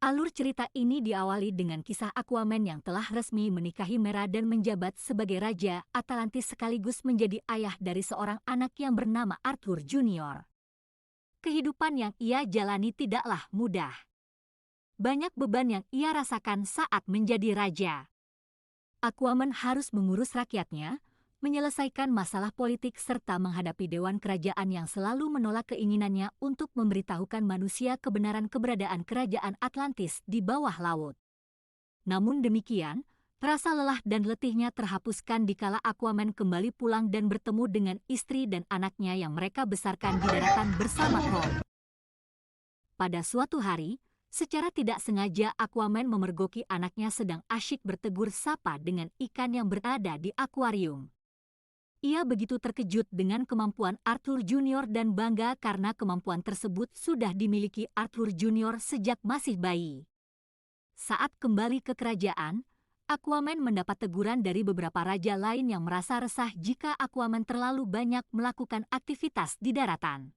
Alur cerita ini diawali dengan kisah Aquaman yang telah resmi menikahi Mera dan menjabat sebagai Raja Atlantis sekaligus menjadi ayah dari seorang anak yang bernama Arthur Junior. Kehidupan yang ia jalani tidaklah mudah. Banyak beban yang ia rasakan saat menjadi raja. Aquaman harus mengurus rakyatnya, menyelesaikan masalah politik serta menghadapi dewan kerajaan yang selalu menolak keinginannya untuk memberitahukan manusia kebenaran keberadaan kerajaan Atlantis di bawah laut. Namun demikian, rasa lelah dan letihnya terhapuskan dikala Aquaman kembali pulang dan bertemu dengan istri dan anaknya yang mereka besarkan di daratan bersama Thor. Pada suatu hari, secara tidak sengaja Aquaman memergoki anaknya sedang asyik bertegur sapa dengan ikan yang berada di akuarium. Ia begitu terkejut dengan kemampuan Arthur Junior dan bangga karena kemampuan tersebut sudah dimiliki Arthur Junior sejak masih bayi. Saat kembali ke kerajaan, Aquaman mendapat teguran dari beberapa raja lain yang merasa resah jika Aquaman terlalu banyak melakukan aktivitas di daratan.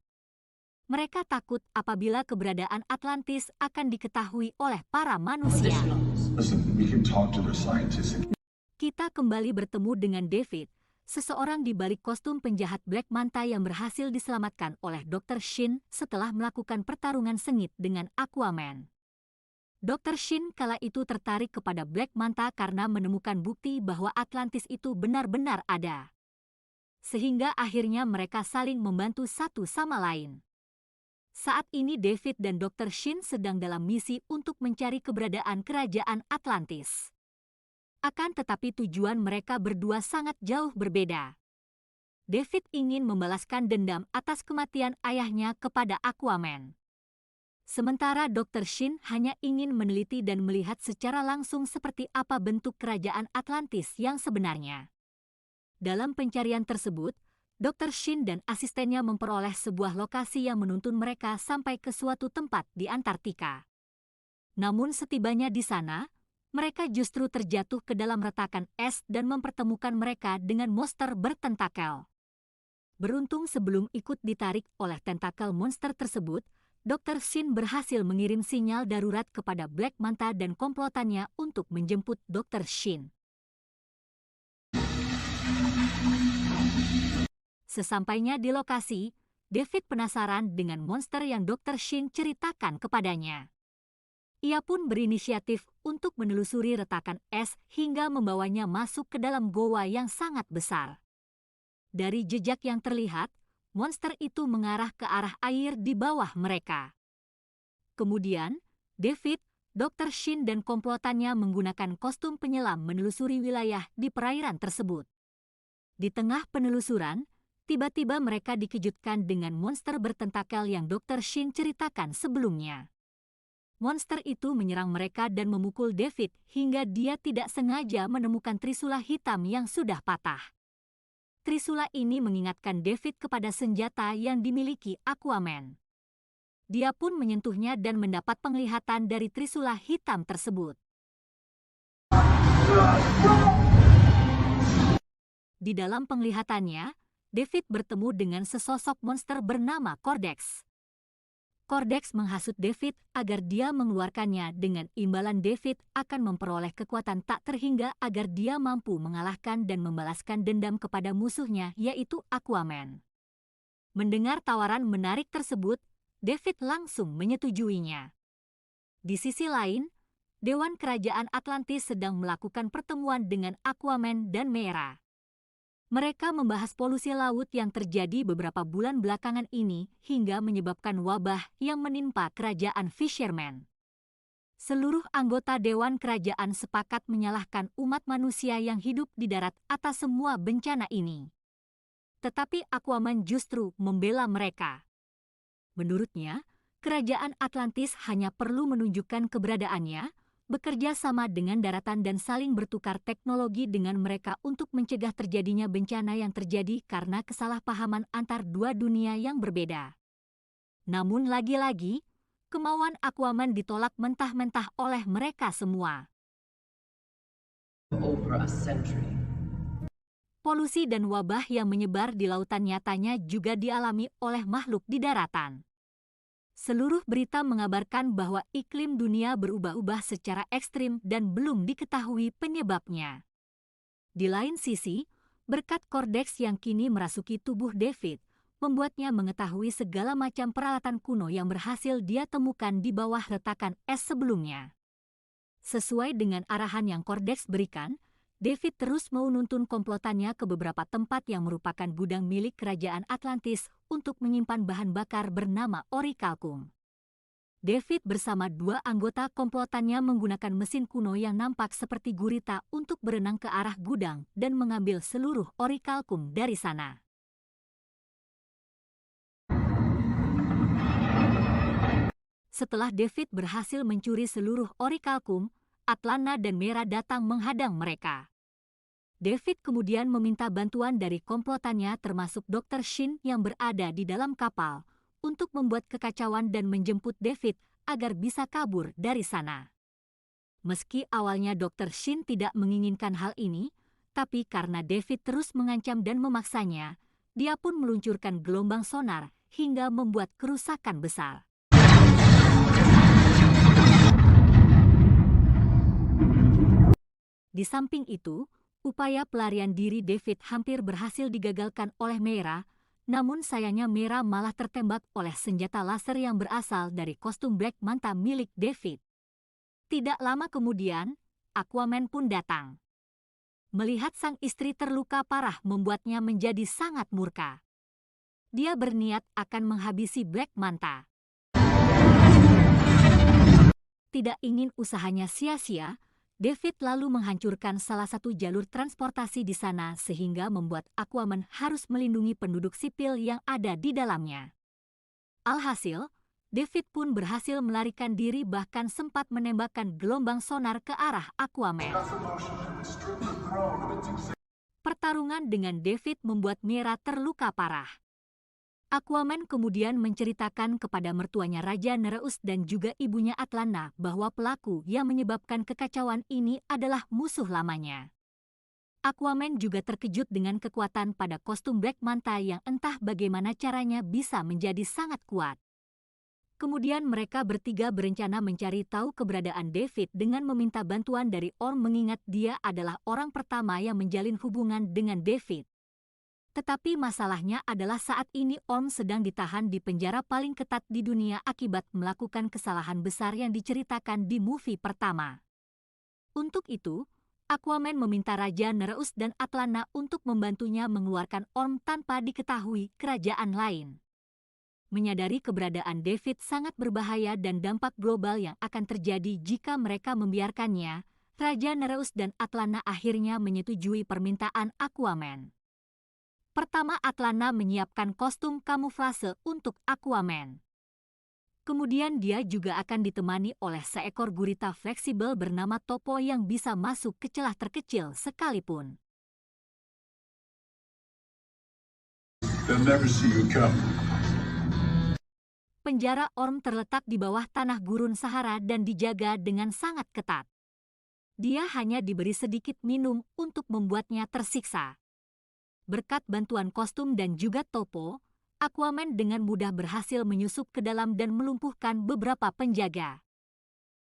Mereka takut apabila keberadaan Atlantis akan diketahui oleh para manusia. Kita kembali bertemu dengan David, seseorang di balik kostum penjahat Black Manta yang berhasil diselamatkan oleh Dr. Shin setelah melakukan pertarungan sengit dengan Aquaman. Dr. Shin kala itu tertarik kepada Black Manta karena menemukan bukti bahwa Atlantis itu benar-benar ada. Sehingga akhirnya mereka saling membantu satu sama lain. Saat ini David dan Dr. Shin sedang dalam misi untuk mencari keberadaan kerajaan Atlantis. Akan tetapi tujuan mereka berdua sangat jauh berbeda. David ingin membalaskan dendam atas kematian ayahnya kepada Aquaman. Sementara Dr. Shin hanya ingin meneliti dan melihat secara langsung seperti apa bentuk kerajaan Atlantis yang sebenarnya. Dalam pencarian tersebut, Dr. Shin dan asistennya memperoleh sebuah lokasi yang menuntun mereka sampai ke suatu tempat di Antartika. Namun setibanya di sana, mereka justru terjatuh ke dalam retakan es dan mempertemukan mereka dengan monster bertentakel. Beruntung sebelum ikut ditarik oleh tentakel monster tersebut, Dr. Shin berhasil mengirim sinyal darurat kepada Black Manta dan komplotannya untuk menjemput Dr. Shin. Sesampainya di lokasi, David penasaran dengan monster yang Dr. Shin ceritakan kepadanya. Ia pun berinisiatif untuk menelusuri retakan es hingga membawanya masuk ke dalam goa yang sangat besar. Dari jejak yang terlihat, monster itu mengarah ke arah air di bawah mereka. Kemudian, David, Dr. Shin dan komplotannya menggunakan kostum penyelam menelusuri wilayah di perairan tersebut. Di tengah penelusuran, tiba-tiba mereka dikejutkan dengan monster bertentakel yang Dr. Shin ceritakan sebelumnya. Monster itu menyerang mereka dan memukul David hingga dia tidak sengaja menemukan trisula hitam yang sudah patah. Trisula ini mengingatkan David kepada senjata yang dimiliki Aquaman. Dia pun menyentuhnya dan mendapat penglihatan dari trisula hitam tersebut. Di dalam penglihatannya, David bertemu dengan sesosok monster bernama Cordex. Cordex menghasut David agar dia mengeluarkannya dengan imbalan David akan memperoleh kekuatan tak terhingga agar dia mampu mengalahkan dan membalaskan dendam kepada musuhnya yaitu Aquaman. Mendengar tawaran menarik tersebut, David langsung menyetujuinya. Di sisi lain, Dewan Kerajaan Atlantis sedang melakukan pertemuan dengan Aquaman dan Mera. Mereka membahas polusi laut yang terjadi beberapa bulan belakangan ini hingga menyebabkan wabah yang menimpa kerajaan Fisherman. Seluruh anggota Dewan Kerajaan sepakat menyalahkan umat manusia yang hidup di darat atas semua bencana ini. Tetapi Aquaman justru membela mereka. Menurutnya, kerajaan Atlantis hanya perlu menunjukkan keberadaannya, bekerja sama dengan daratan dan saling bertukar teknologi dengan mereka untuk mencegah terjadinya bencana yang terjadi karena kesalahpahaman antar dua dunia yang berbeda. Namun lagi-lagi, kemauan Aquaman ditolak mentah-mentah oleh mereka semua. Polusi dan wabah yang menyebar di lautan nyatanya juga dialami oleh makhluk di daratan. Seluruh berita mengabarkan bahwa iklim dunia berubah-ubah secara ekstrim dan belum diketahui penyebabnya. Di lain sisi, berkat kordeks yang kini merasuki tubuh David, membuatnya mengetahui segala macam peralatan kuno yang berhasil dia temukan di bawah retakan es sebelumnya. Sesuai dengan arahan yang kordeks berikan, David terus menuntun komplotannya ke beberapa tempat yang merupakan gudang milik kerajaan Atlantis untuk menyimpan bahan bakar bernama orichalcum. David bersama 2 anggota komplotannya menggunakan mesin kuno yang nampak seperti gurita untuk berenang ke arah gudang dan mengambil seluruh orichalcum dari sana. Setelah David berhasil mencuri seluruh orichalcum, Atlana dan Mera datang menghadang mereka. David kemudian meminta bantuan dari komplotannya termasuk Dr. Shin yang berada di dalam kapal untuk membuat kekacauan dan menjemput David agar bisa kabur dari sana. Meski awalnya Dr. Shin tidak menginginkan hal ini, tapi karena David terus mengancam dan memaksanya, dia pun meluncurkan gelombang sonar hingga membuat kerusakan besar. Di samping itu, upaya pelarian diri David hampir berhasil digagalkan oleh Mera, namun sayangnya Mera malah tertembak oleh senjata laser yang berasal dari kostum Black Manta milik David. Tidak lama kemudian, Aquaman pun datang. Melihat sang istri terluka parah membuatnya menjadi sangat murka. Dia berniat akan menghabisi Black Manta. Tidak ingin usahanya sia-sia, David lalu menghancurkan salah satu jalur transportasi di sana sehingga membuat Aquaman harus melindungi penduduk sipil yang ada di dalamnya. Alhasil, David pun berhasil melarikan diri bahkan sempat menembakkan gelombang sonar ke arah Aquaman. Pertarungan dengan David membuat Mera terluka parah. Aquaman kemudian menceritakan kepada mertuanya Raja Nereus dan juga ibunya Atlana bahwa pelaku yang menyebabkan kekacauan ini adalah musuh lamanya. Aquaman juga terkejut dengan kekuatan pada kostum Black Manta yang entah bagaimana caranya bisa menjadi sangat kuat. Kemudian mereka bertiga berencana mencari tahu keberadaan David dengan meminta bantuan dari Orm mengingat dia adalah orang pertama yang menjalin hubungan dengan David. Tetapi masalahnya adalah saat ini Orm sedang ditahan di penjara paling ketat di dunia akibat melakukan kesalahan besar yang diceritakan di movie pertama. Untuk itu, Aquaman meminta Raja Nereus dan Atlana untuk membantunya mengeluarkan Orm tanpa diketahui kerajaan lain. Menyadari keberadaan David sangat berbahaya dan dampak global yang akan terjadi jika mereka membiarkannya, Raja Nereus dan Atlana akhirnya menyetujui permintaan Aquaman. Pertama, Atlana menyiapkan kostum kamuflase untuk Aquaman. Kemudian dia juga akan ditemani oleh seekor gurita fleksibel bernama Topo yang bisa masuk ke celah terkecil sekalipun. Penjara Orm terletak di bawah tanah gurun Sahara dan dijaga dengan sangat ketat. Dia hanya diberi sedikit minum untuk membuatnya tersiksa. Berkat bantuan kostum dan juga Topo, Aquaman dengan mudah berhasil menyusup ke dalam dan melumpuhkan beberapa penjaga.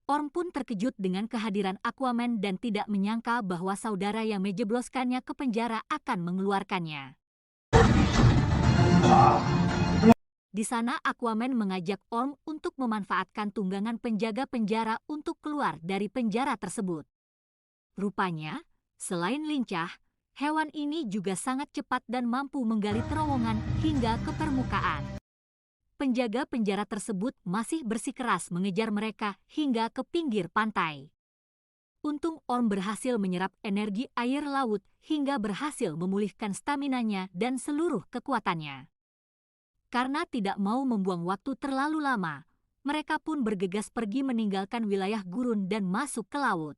Orm pun terkejut dengan kehadiran Aquaman dan tidak menyangka bahwa saudara yang menjebloskannya ke penjara akan mengeluarkannya. Di sana Aquaman mengajak Orm untuk memanfaatkan tunggangan penjaga penjara untuk keluar dari penjara tersebut. Rupanya, selain lincah, hewan ini juga sangat cepat dan mampu menggali terowongan hingga ke permukaan. Penjaga penjara tersebut masih bersikeras mengejar mereka hingga ke pinggir pantai. Untung Orm berhasil menyerap energi air laut hingga berhasil memulihkan staminanya dan seluruh kekuatannya. Karena tidak mau membuang waktu terlalu lama, mereka pun bergegas pergi meninggalkan wilayah gurun dan masuk ke laut.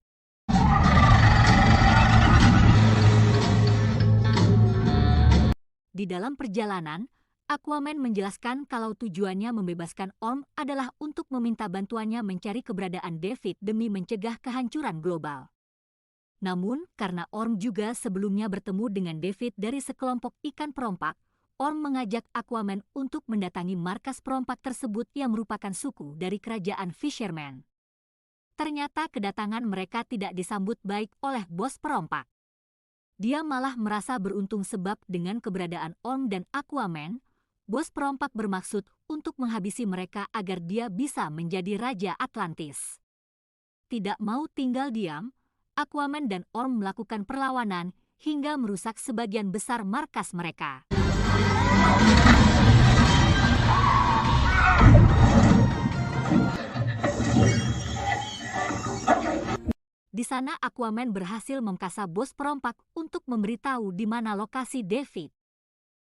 Di dalam perjalanan, Aquaman menjelaskan kalau tujuannya membebaskan Orm adalah untuk meminta bantuannya mencari keberadaan David demi mencegah kehancuran global. Namun, karena Orm juga sebelumnya bertemu dengan David dari sekelompok ikan perompak, Orm mengajak Aquaman untuk mendatangi markas perompak tersebut yang merupakan suku dari kerajaan Fisherman. Ternyata kedatangan mereka tidak disambut baik oleh bos perompak. Dia malah merasa beruntung sebab dengan keberadaan Orm dan Aquaman, bos perompak bermaksud untuk menghabisi mereka agar dia bisa menjadi Raja Atlantis. Tidak mau tinggal diam, Aquaman dan Orm melakukan perlawanan hingga merusak sebagian besar markas mereka. Di sana Aquaman berhasil memkasa bos perompak untuk memberitahu di mana lokasi David.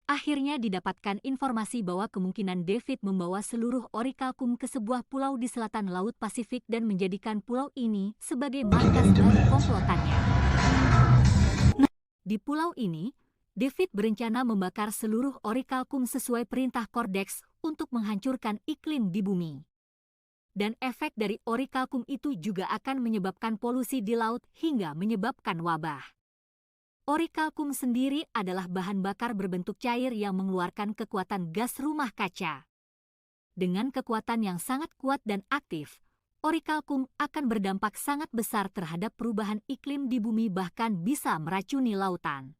Akhirnya didapatkan informasi bahwa kemungkinan David membawa seluruh Orichalcum ke sebuah pulau di selatan Laut Pasifik dan menjadikan pulau ini sebagai markas dari komplotannya. Di pulau ini, David berencana membakar seluruh Orichalcum sesuai perintah Cordex untuk menghancurkan iklim di bumi. Dan efek dari Orichalcum itu juga akan menyebabkan polusi di laut hingga menyebabkan wabah. Orichalcum sendiri adalah bahan bakar berbentuk cair yang mengeluarkan kekuatan gas rumah kaca. Dengan kekuatan yang sangat kuat dan aktif, Orichalcum akan berdampak sangat besar terhadap perubahan iklim di bumi bahkan bisa meracuni lautan.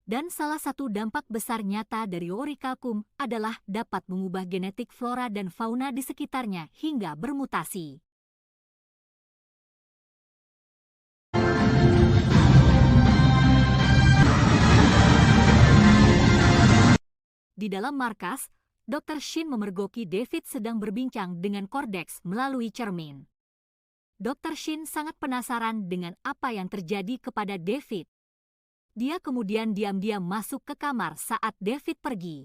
Dan salah satu dampak besar nyata dari Orichalcum adalah dapat mengubah genetik flora dan fauna di sekitarnya hingga bermutasi. Di dalam markas, Dr. Shin memergoki David sedang berbincang dengan Cordex melalui cermin. Dr. Shin sangat penasaran dengan apa yang terjadi kepada David. Dia kemudian diam-diam masuk ke kamar saat David pergi.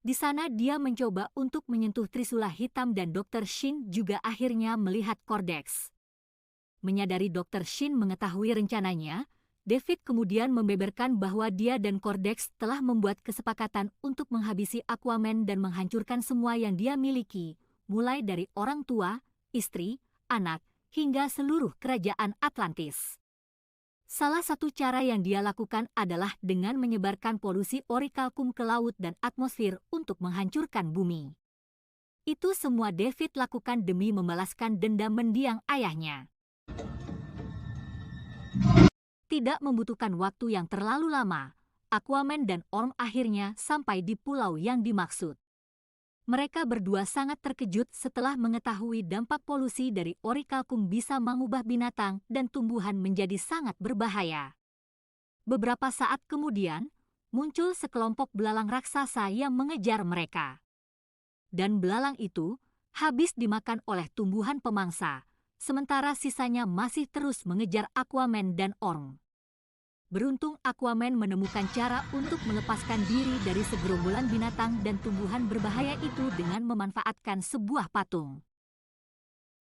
Di sana dia mencoba untuk menyentuh trisula hitam dan Dr. Shin juga akhirnya melihat Cordex. Menyadari Dr. Shin mengetahui rencananya, David kemudian membeberkan bahwa dia dan Cordex telah membuat kesepakatan untuk menghabisi Aquaman dan menghancurkan semua yang dia miliki, mulai dari orang tua, istri, anak, hingga seluruh kerajaan Atlantis. Salah satu cara yang dia lakukan adalah dengan menyebarkan polusi Orichalcum ke laut dan atmosfer untuk menghancurkan bumi. Itu semua David lakukan demi membalaskan dendam mendiang ayahnya. Tidak membutuhkan waktu yang terlalu lama, Aquaman dan Orm akhirnya sampai di pulau yang dimaksud. Mereka berdua sangat terkejut setelah mengetahui dampak polusi dari Orichalcum bisa mengubah binatang dan tumbuhan menjadi sangat berbahaya. Beberapa saat kemudian, muncul sekelompok belalang raksasa yang mengejar mereka. Dan belalang itu habis dimakan oleh tumbuhan pemangsa, sementara sisanya masih terus mengejar Aquaman dan Orm. Beruntung Aquaman menemukan cara untuk melepaskan diri dari segerombolan binatang dan tumbuhan berbahaya itu dengan memanfaatkan sebuah patung.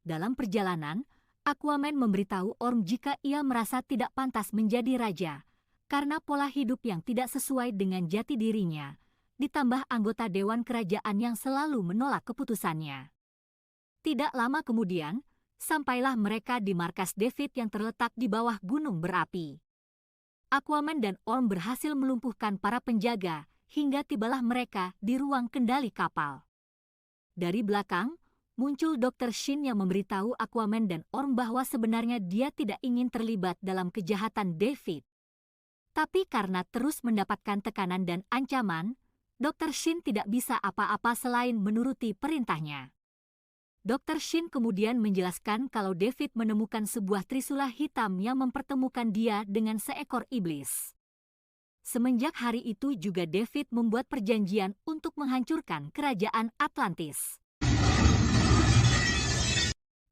Dalam perjalanan, Aquaman memberitahu Orm jika ia merasa tidak pantas menjadi raja, karena pola hidup yang tidak sesuai dengan jati dirinya, ditambah anggota Dewan Kerajaan yang selalu menolak keputusannya. Tidak lama kemudian, sampailah mereka di markas David yang terletak di bawah gunung berapi. Aquaman dan Orm berhasil melumpuhkan para penjaga hingga tibalah mereka di ruang kendali kapal. Dari belakang, muncul Dr. Shin yang memberitahu Aquaman dan Orm bahwa sebenarnya dia tidak ingin terlibat dalam kejahatan David. Tapi karena terus mendapatkan tekanan dan ancaman, Dr. Shin tidak bisa apa-apa selain menuruti perintahnya. Dr. Shin kemudian menjelaskan kalau David menemukan sebuah trisula hitam yang mempertemukan dia dengan seekor iblis. Semenjak hari itu juga David membuat perjanjian untuk menghancurkan kerajaan Atlantis.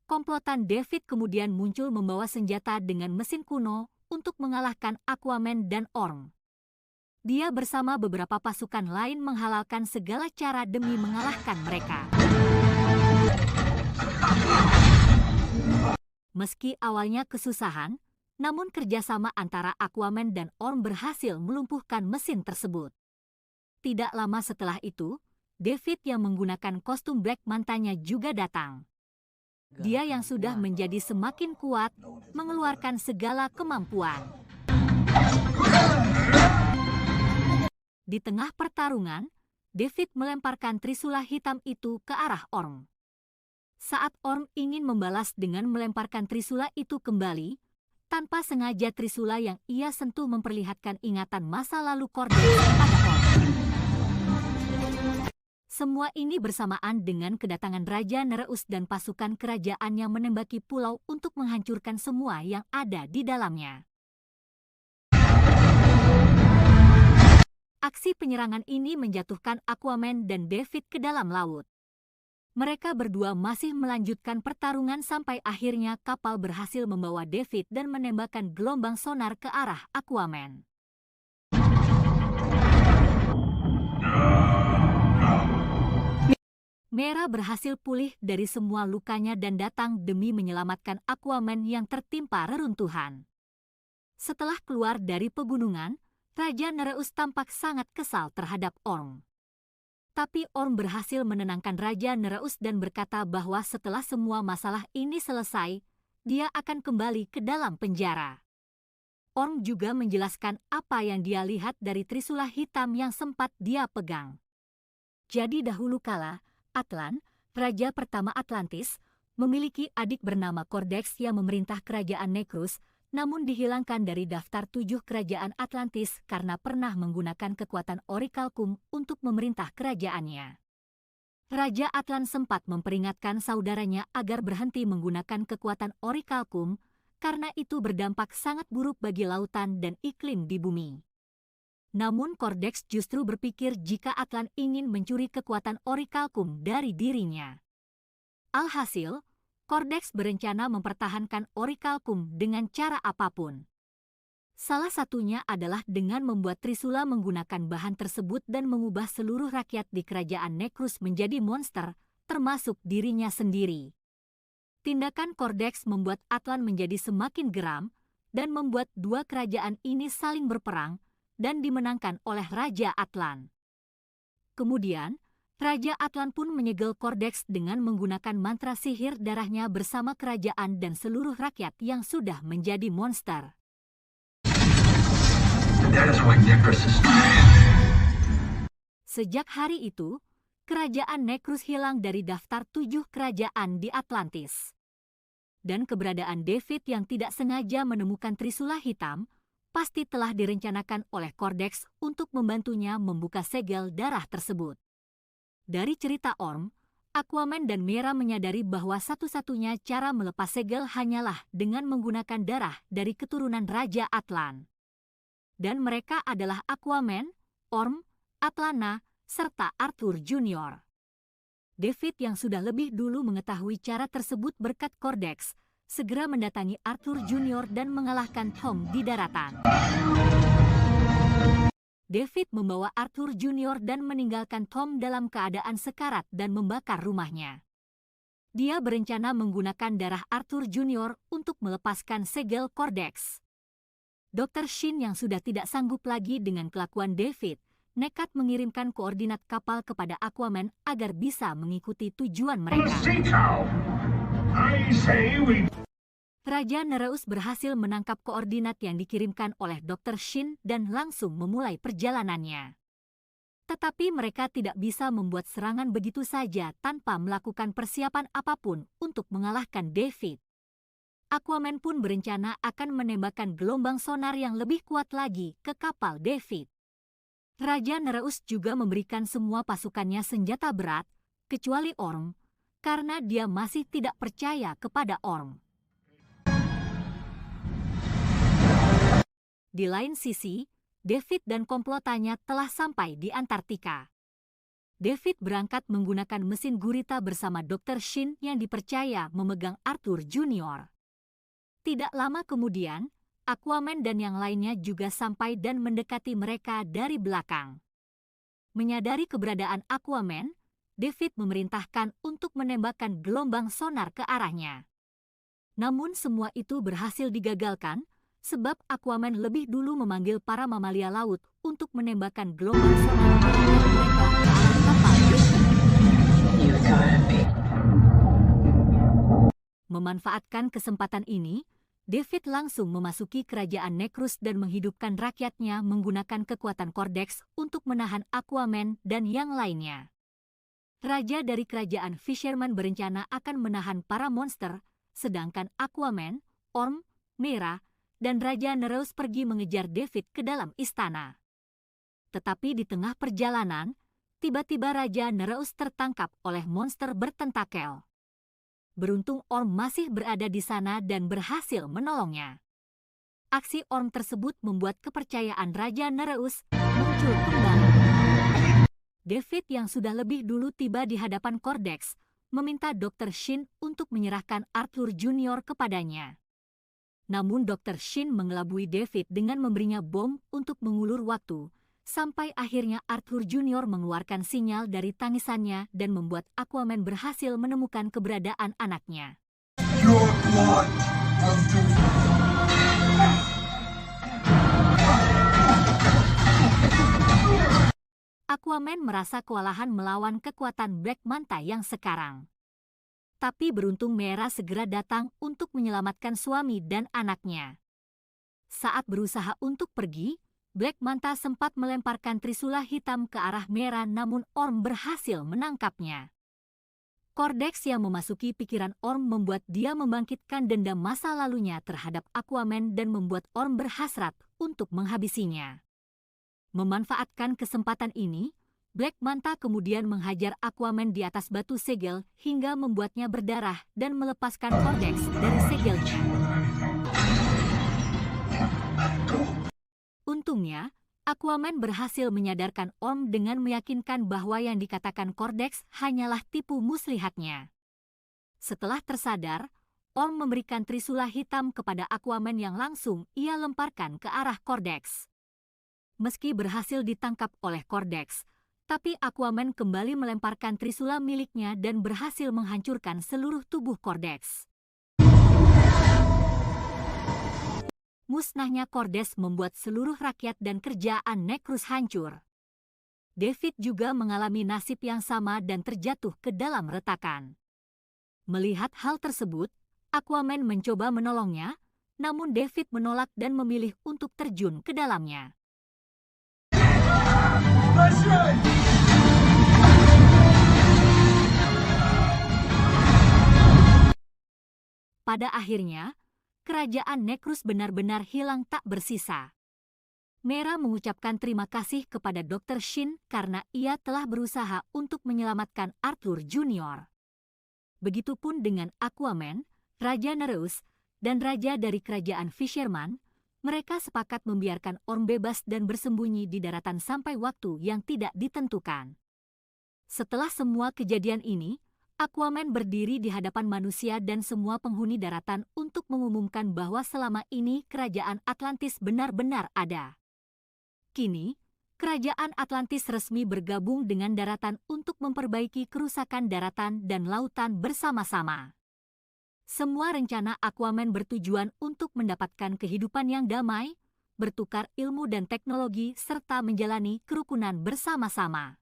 Komplotan David kemudian muncul membawa senjata dengan mesin kuno untuk mengalahkan Aquaman dan Orm. Dia bersama beberapa pasukan lain menghalalkan segala cara demi mengalahkan mereka. Meski awalnya kesusahan, namun kerjasama antara Aquaman dan Orm berhasil melumpuhkan mesin tersebut. Tidak lama setelah itu, David yang menggunakan kostum Black Mantanya juga datang. Dia yang sudah menjadi semakin kuat, mengeluarkan segala kemampuan. Di tengah pertarungan, David melemparkan trisula hitam itu ke arah Orm. Saat Orm ingin membalas dengan melemparkan trisula itu kembali, tanpa sengaja trisula yang ia sentuh memperlihatkan ingatan masa lalu Cordex pada Orm. Semua ini bersamaan dengan kedatangan Raja Nereus dan pasukan kerajaan yang menembaki pulau untuk menghancurkan semua yang ada di dalamnya. Aksi penyerangan ini menjatuhkan Aquaman dan David ke dalam laut. Mereka berdua masih melanjutkan pertarungan sampai akhirnya kapal berhasil membawa David dan menembakkan gelombang sonar ke arah Aquaman. Mera berhasil pulih dari semua lukanya dan datang demi menyelamatkan Aquaman yang tertimpa reruntuhan. Setelah keluar dari pegunungan, Raja Nereus tampak sangat kesal terhadap Orm. Tapi Orm berhasil menenangkan Raja Nereus dan berkata bahwa setelah semua masalah ini selesai, dia akan kembali ke dalam penjara. Orm juga menjelaskan apa yang dia lihat dari trisula hitam yang sempat dia pegang. Jadi dahulu kala, Atlan, Raja pertama Atlantis, memiliki adik bernama Cordex yang memerintah kerajaan Necrus, namun dihilangkan dari daftar 7 kerajaan Atlantis karena pernah menggunakan kekuatan Orichalcum untuk memerintah kerajaannya. Raja Atlan sempat memperingatkan saudaranya agar berhenti menggunakan kekuatan Orichalcum karena itu berdampak sangat buruk bagi lautan dan iklim di bumi. Namun Cordex justru berpikir jika Atlan ingin mencuri kekuatan Orichalcum dari dirinya. Alhasil, Cordex berencana mempertahankan Orichalcum dengan cara apapun. Salah satunya adalah dengan membuat trisula menggunakan bahan tersebut dan mengubah seluruh rakyat di kerajaan Necrus menjadi monster, termasuk dirinya sendiri. Tindakan Cordex membuat Atlan menjadi semakin geram dan membuat dua kerajaan ini saling berperang dan dimenangkan oleh Raja Atlan. Kemudian, Raja Atlan pun menyegel Cordex dengan menggunakan mantra sihir darahnya bersama kerajaan dan seluruh rakyat yang sudah menjadi monster. Sejak hari itu, kerajaan Necrus hilang dari daftar 7 kerajaan di Atlantis. Dan keberadaan David yang tidak sengaja menemukan trisula hitam pasti telah direncanakan oleh Cordex untuk membantunya membuka segel darah tersebut. Dari cerita Orm, Aquaman dan Mera menyadari bahwa satu-satunya cara melepas segel hanyalah dengan menggunakan darah dari keturunan Raja Atlan. Dan mereka adalah Aquaman, Orm, Atlana, serta Arthur Junior. David yang sudah lebih dulu mengetahui cara tersebut berkat Cordex, segera mendatangi Arthur Junior dan mengalahkan Tom di daratan. David membawa Arthur Junior dan meninggalkan Tom dalam keadaan sekarat dan membakar rumahnya. Dia berencana menggunakan darah Arthur Junior untuk melepaskan segel Cordex. Dr. Shin yang sudah tidak sanggup lagi dengan kelakuan David, nekat mengirimkan koordinat kapal kepada Aquaman agar bisa mengikuti tujuan mereka. Raja Nereus berhasil menangkap koordinat yang dikirimkan oleh Dr. Shin dan langsung memulai perjalanannya. Tetapi mereka tidak bisa membuat serangan begitu saja tanpa melakukan persiapan apapun untuk mengalahkan David. Aquaman pun berencana akan menembakkan gelombang sonar yang lebih kuat lagi ke kapal David. Raja Nereus juga memberikan semua pasukannya senjata berat, kecuali Orm, karena dia masih tidak percaya kepada Orm. Di lain sisi, David dan komplotannya telah sampai di Antartika. David berangkat menggunakan mesin gurita bersama Dr. Shin yang dipercaya memegang Arthur Junior. Tidak lama kemudian, Aquaman dan yang lainnya juga sampai dan mendekati mereka dari belakang. Menyadari keberadaan Aquaman, David memerintahkan untuk menembakkan gelombang sonar ke arahnya. Namun semua itu berhasil digagalkan, sebab Aquaman lebih dulu memanggil para mamalia laut untuk menembakkan gelombang sonar mereka ke arah kapal. Memanfaatkan kesempatan ini, David langsung memasuki kerajaan Necrus dan menghidupkan rakyatnya menggunakan kekuatan Cordex untuk menahan Aquaman dan yang lainnya. Raja dari kerajaan Fisherman berencana akan menahan para monster, sedangkan Aquaman, Orm, Mera, dan Raja Nereus pergi mengejar David ke dalam istana. Tetapi di tengah perjalanan, tiba-tiba Raja Nereus tertangkap oleh monster bertentakel. Beruntung Orm masih berada di sana dan berhasil menolongnya. Aksi Orm tersebut membuat kepercayaan Raja Nereus muncul kembali. David yang sudah lebih dulu tiba di hadapan Cordex, meminta Dr. Shin untuk menyerahkan Arthur Junior kepadanya. Namun Dr. Shin mengelabui David dengan memberinya bom untuk mengulur waktu, sampai akhirnya Arthur Junior mengeluarkan sinyal dari tangisannya dan membuat Aquaman berhasil menemukan keberadaan anaknya. Your blood will do. Aquaman merasa kewalahan melawan kekuatan Black Manta yang sekarang. Tapi beruntung Mera segera datang untuk menyelamatkan suami dan anaknya. Saat berusaha untuk pergi, Black Manta sempat melemparkan trisula hitam ke arah Mera, namun Orm berhasil menangkapnya. Cordex yang memasuki pikiran Orm membuat dia membangkitkan dendam masa lalunya terhadap Aquaman dan membuat Orm berhasrat untuk menghabisinya. Memanfaatkan kesempatan ini, Black Manta kemudian menghajar Aquaman di atas batu segel hingga membuatnya berdarah dan melepaskan Cordex dari segelnya. Untungnya, Aquaman berhasil menyadarkan Orm dengan meyakinkan bahwa yang dikatakan Cordex hanyalah tipu muslihatnya. Setelah tersadar, Orm memberikan trisula hitam kepada Aquaman yang langsung ia lemparkan ke arah Cordex. Meski berhasil ditangkap oleh Cordex, tapi Aquaman kembali melemparkan trisula miliknya dan berhasil menghancurkan seluruh tubuh Cordex. Musnahnya Cordex membuat seluruh rakyat dan kerjaan Necrus hancur. David juga mengalami nasib yang sama dan terjatuh ke dalam retakan. Melihat hal tersebut, Aquaman mencoba menolongnya, namun David menolak dan memilih untuk terjun ke dalamnya. Pada akhirnya, kerajaan Necrus benar-benar hilang tak bersisa. Mera mengucapkan terima kasih kepada Dr. Shin karena ia telah berusaha untuk menyelamatkan Arthur Junior. Begitupun dengan Aquaman, Raja Nereus, dan Raja dari kerajaan Fisherman, mereka sepakat membiarkan Orm bebas dan bersembunyi di daratan sampai waktu yang tidak ditentukan. Setelah semua kejadian ini, Aquaman berdiri di hadapan manusia dan semua penghuni daratan untuk mengumumkan bahwa selama ini kerajaan Atlantis benar-benar ada. Kini, kerajaan Atlantis resmi bergabung dengan daratan untuk memperbaiki kerusakan daratan dan lautan bersama-sama. Semua rencana Aquaman bertujuan untuk mendapatkan kehidupan yang damai, bertukar ilmu dan teknologi, serta menjalani kerukunan bersama-sama.